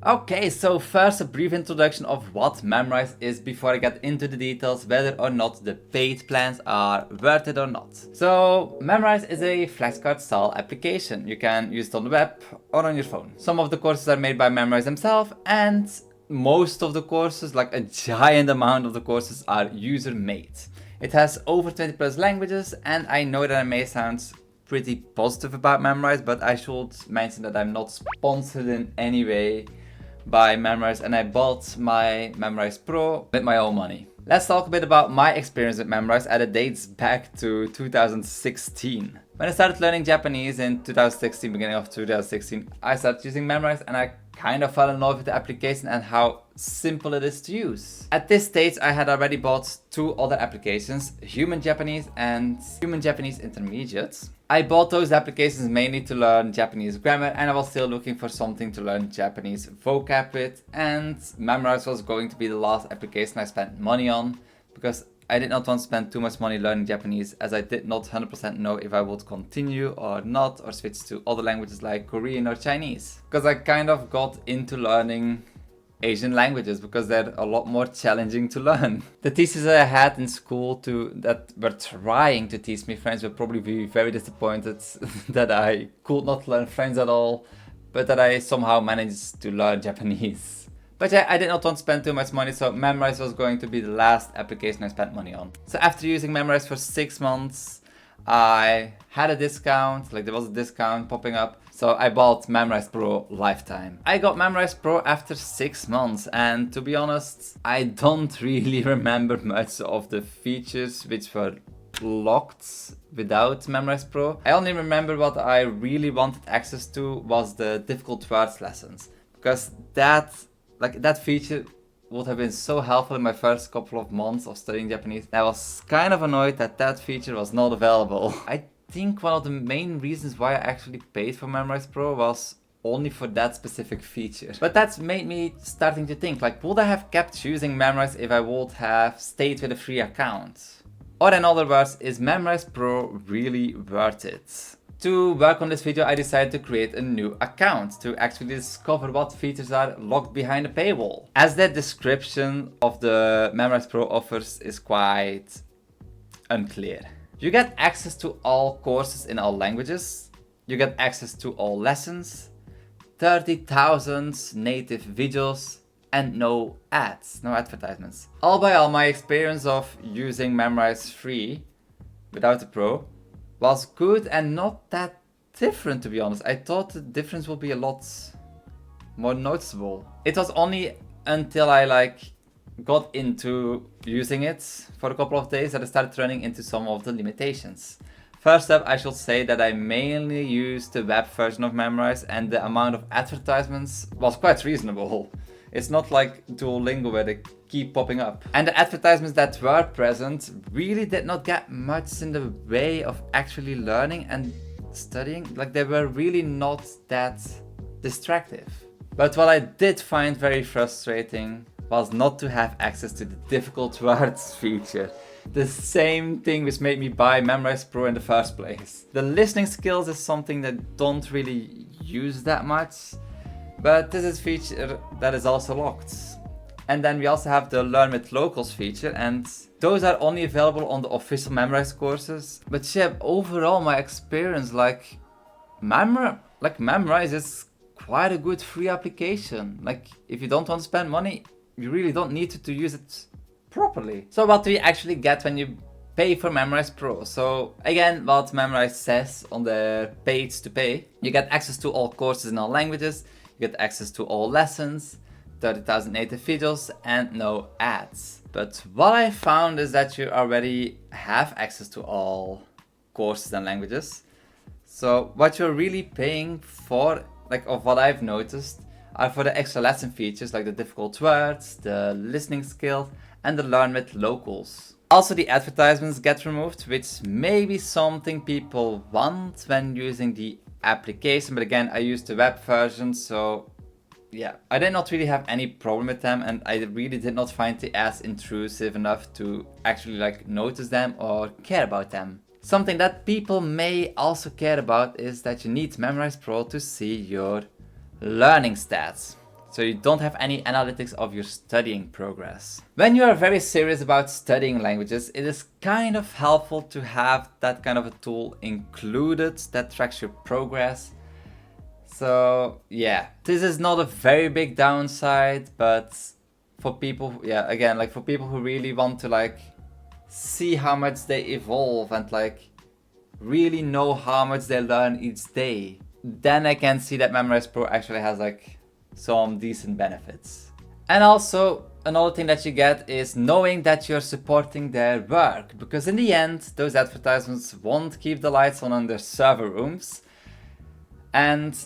Okay, so first a brief introduction of what Memrise is before I get into the details whether or not the paid plans are worth it or not. So Memrise is a flashcard style application. You can use it on the web or on your phone. Some of the courses are made by Memrise themselves, and most of the courses, like a giant amount of the courses, are user made. It has over 20 plus languages, and I know that I may sound pretty positive about Memrise, but I should mention that I'm not sponsored in any way by Memrise, and I bought my Memrise Pro with my own money. Let's talk a bit about my experience with Memrise, and it dates back to 2016. When I started learning Japanese in 2016, beginning of 2016, I started using Memrise, and I kind of fell in love with the application and how simple it is to use. At this stage, I had already bought two other applications, Human Japanese and Human Japanese Intermediate. I bought those applications mainly to learn Japanese grammar, and I was still looking for something to learn Japanese vocab with, and Memrise was going to be the last application I spent money on because I did not want to spend too much money learning Japanese, as I did not 100% know if I would continue or not, or switch to other languages like Korean or Chinese. Because I kind of got into learning Asian languages because they're a lot more challenging to learn. The teachers I had in school that were trying to teach me French would probably be very disappointed that I could not learn French at all, but that I somehow managed to learn Japanese. But yeah, I did not want to spend too much money, so Memrise was going to be the last application I spent money on. So after using Memrise for 6 months, I had a discount, like there was a discount popping up. So I bought Memrise Pro Lifetime. I got Memrise Pro after 6 months, and to be honest, I don't really remember much of the features which were locked without Memrise Pro. I only remember what I really wanted access to was the difficult words lessons, because that feature would have been so helpful in my first couple of months of studying Japanese. I was kind of annoyed that that feature was not available. I think one of the main reasons why I actually paid for Memrise Pro was only for that specific feature. But that's made me starting to think, like, would I have kept using Memrise if I would have stayed with a free account? Or in other words, is Memrise Pro really worth it? To work on this video, I decided to create a new account to actually discover what features are locked behind a paywall. As the description of the Memrise Pro offers is quite unclear. You get access to all courses in all languages, you get access to all lessons, 30,000 native videos, and no ads, no advertisements. All by all, my experience of using Memrise free without the Pro was good and not that different, to be honest. I thought the difference would be a lot more noticeable. It was only until I got into using it for a couple of days that I started running into some of the limitations. First up, I should say that I mainly used the web version of Memrise, and the amount of advertisements was quite reasonable. It's not like Duolingo where they keep popping up. And the advertisements that were present really did not get much in the way of actually learning and studying. Like, they were really not that distractive. But what I did find very frustrating was not to have access to the difficult words feature. The same thing which made me buy Memrise Pro in the first place. The listening skills is something that don't really use that much, but this is a feature that is also locked. And then we also have the Learn with Locals feature, and those are only available on the official Memrise courses. But yeah, overall my experience, Memrise is quite a good free application. Like, if you don't want to spend money, you really don't need to use it properly. So what do you actually get when you pay for Memrise Pro? So again, what Memrise says on their page to pay, you get access to all courses in all languages, you get access to all lessons, 30,000 native videos, and no ads. But what I found is that you already have access to all courses and languages. So what you're really paying for, of what I've noticed, are for the extra lesson features like the difficult words, the listening skills, and the Learn with Locals. Also, the advertisements get removed, which may be something people want when using the application, but again, I used the web version, so yeah, I did not really have any problem with them, and I really did not find the ads intrusive enough to actually notice them or care about them. Something that people may also care about is that you need Memrise Pro to see your learning stats. So you don't have any analytics of your studying progress. When you are very serious about studying languages, it is kind of helpful to have that kind of a tool included that tracks your progress. So yeah, this is not a very big downside, but for people, yeah, again, like for people who really want to like see how much they evolve and like really know how much they learn each day, then I can see that Memrise Pro actually has like some decent benefits. And also another thing that you get is knowing that you're supporting their work, because in the end those advertisements won't keep the lights on in their server rooms, and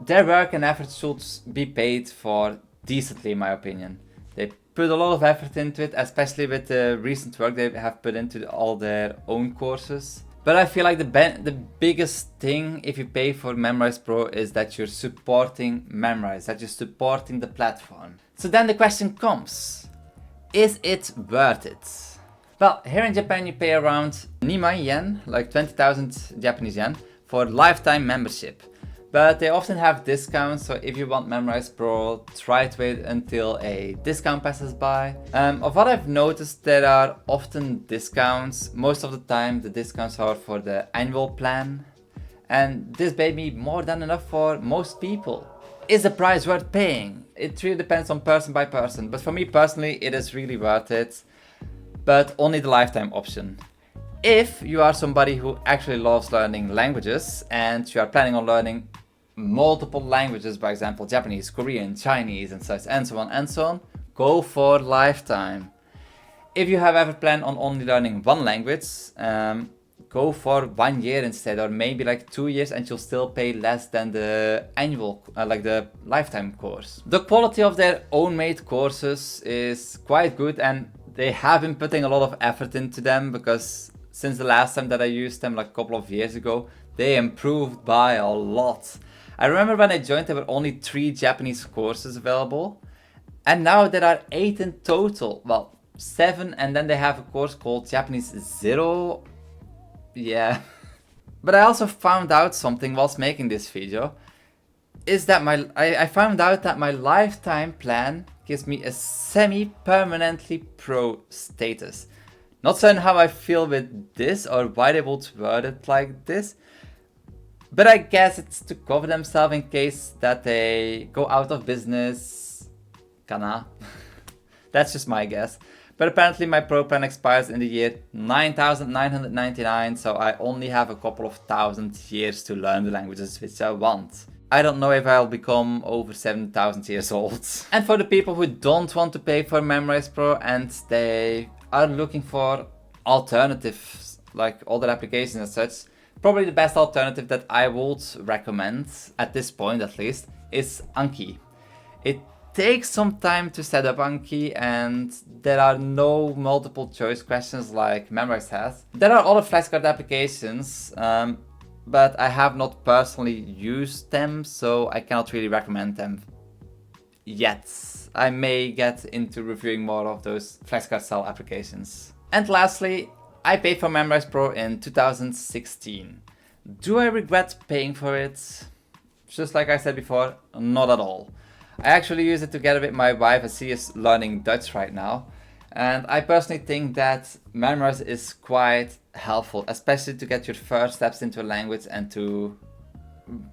their work and effort should be paid for decently, in my opinion. They put a lot of effort into it, especially with the recent work they have put into all their own courses. But I feel like the biggest thing if you pay for Memrise Pro is that you're supporting Memrise, that you're supporting the platform. So then the question comes, is it worth it? Well, here in Japan you pay around Nimai yen, like 20,000 Japanese yen, for lifetime membership. But they often have discounts, so if you want Memrise Pro, try to wait until a discount passes by. Of what I've noticed, there are often discounts. Most of the time the discounts are for the annual plan, and this may be more than enough for most people. Is the price worth paying? It really depends on person by person, but for me personally it is really worth it, but only the lifetime option. If you are somebody who actually loves learning languages and you are planning on learning multiple languages, for example Japanese, Korean, Chinese and such, and so on, go for lifetime. If you have ever planned on only learning one language, go for 1 year instead, or maybe like 2 years, and you'll still pay less than the annual, like the lifetime course. The quality of their own made courses is quite good, and they have been putting a lot of effort into them, because since the last time that I used them, like a couple of years ago, they improved by a lot. I remember when I joined there were only 3 Japanese courses available, and now there are 8 in total. Well, 7, and then they have a course called Japanese Zero. Yeah. But I also found out something whilst making this video, is that I found out that my lifetime plan gives me a semi-permanently pro status. Not certain how I feel with this or why they would word it like this, but I guess it's to cover themselves in case that they go out of business. Kana. That's just my guess. But apparently my pro plan expires in the year 9999, so I only have a couple of thousand years to learn the languages which I want. I don't know if I'll become over 7,000 years old. And for the people who don't want to pay for Memrise Pro and they are looking for alternatives like other applications and such, probably the best alternative that I would recommend, at this point at least, is Anki. It takes some time to set up Anki, and there are no multiple choice questions like Memrise has. There are other flashcard applications, but I have not personally used them, so I cannot really recommend them yet. I may get into reviewing more of those flashcard style applications. And lastly, I paid for Memrise Pro in 2016. Do I regret paying for it? Just like I said before, not at all. I actually use it together with my wife as she is learning Dutch right now. And I personally think that Memrise is quite helpful, especially to get your first steps into a language and to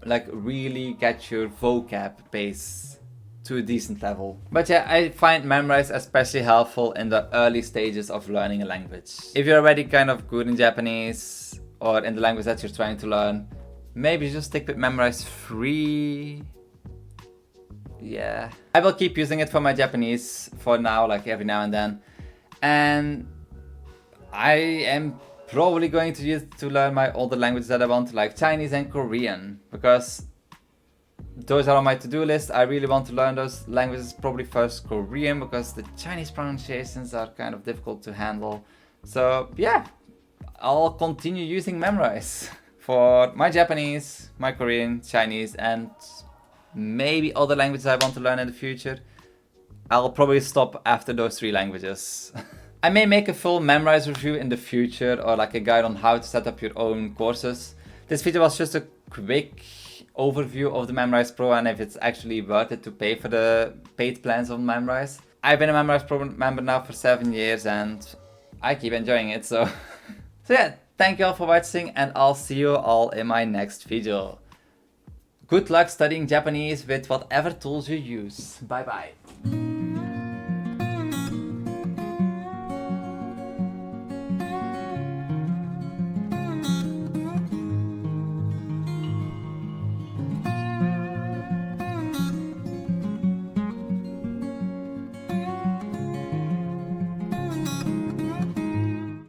like really get your vocab base to a decent level. But yeah, I find Memrise especially helpful in the early stages of learning a language. If you're already kind of good in Japanese or in the language that you're trying to learn, maybe just stick with Memrise free. Yeah, I will keep using it for my Japanese for now, like every now and then. And I am probably going to use it to learn my other languages that I want, like Chinese and Korean, because those are on my to-do list. I really want to learn those languages, probably first Korean, because the Chinese pronunciations are kind of difficult to handle. So yeah, I'll continue using Memrise for my Japanese, my Korean, Chinese, and maybe other languages I want to learn in the future. I'll probably stop after those 3 languages. I may make a full Memrise review in the future, or like a guide on how to set up your own courses. This video was just a quick overview of the Memrise Pro and if it's actually worth it to pay for the paid plans on Memrise. I've been a Memrise Pro member now for 7 years and I keep enjoying it, so yeah, thank you all for watching and I'll see you all in my next video. Good luck studying Japanese with whatever tools you use. Bye bye.